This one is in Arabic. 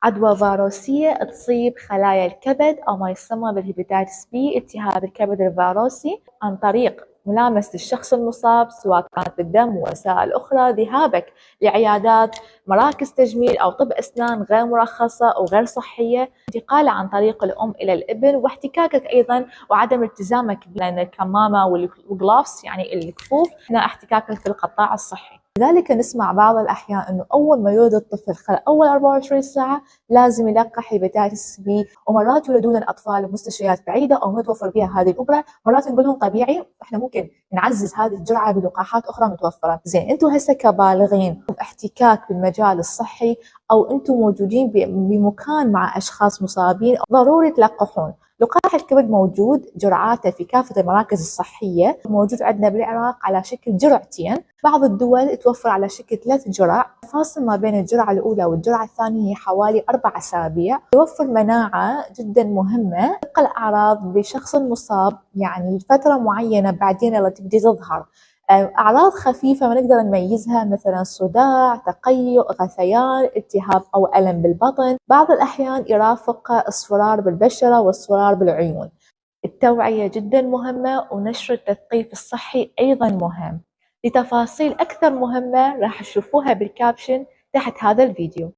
عدوى فيروسية تصيب خلايا الكبد أو ما يسمى بالهيباتيتس بي، التهاب الكبد الفيروسي، عن طريق ملامسة الشخص المصاب سواء كانت بالدم ووسائل أخرى، ذهابك لعيادات مراكز تجميل أو طب أسنان غير مرخصة أو غير صحية، انتقاله عن طريق الأم إلى الابن، واحتكاكك أيضا وعدم التزامك لأن الكمامة والجلوفز يعني الكفوف هنا احتكاكك في القطاع الصحي. لذلك نسمع بعض الأحيان أنه أول ما يولد الطفل خلال أول 24 ساعة لازم يلقح هيباتيتس بي، ومرات يولدون الأطفال بمستشفيات بعيدة أو متوفر بها هذه الأبرة، مرات نقول لهم طبيعي، إحنا ممكن نعزز هذه الجرعة بلقاحات أخرى متوفرة. زين، أنتم هسه كبالغين احتكاك بالمجال الصحي أو أنتم موجودين بمكان مع أشخاص مصابين، ضروري تلقحون. لقاح الكبد موجود جرعاته في كافة المراكز الصحية، موجود عندنا بالعراق على شكل جرعتين، بعض الدول توفر على شكل 3 جرع، الفاصل ما بين الجرعة الأولى والجرعة الثانية هي حوالي 4 أسابيع، يوفر مناعة جدا مهمة تبقى الأعراض بشخص مصاب يعني فترة معينة بعدين لما تبدي تظهر أعراض خفيفة ما نقدر نميزها، مثلا صداع، تقيؤ، غثيان، التهاب أو ألم بالبطن، بعض الأحيان يرافق اصفرار بالبشرة واصفرار بالعيون. التوعية جدا مهمة، ونشر التثقيف الصحي أيضا مهم. لتفاصيل أكثر مهمة راح تشوفوها بالكابشن تحت هذا الفيديو.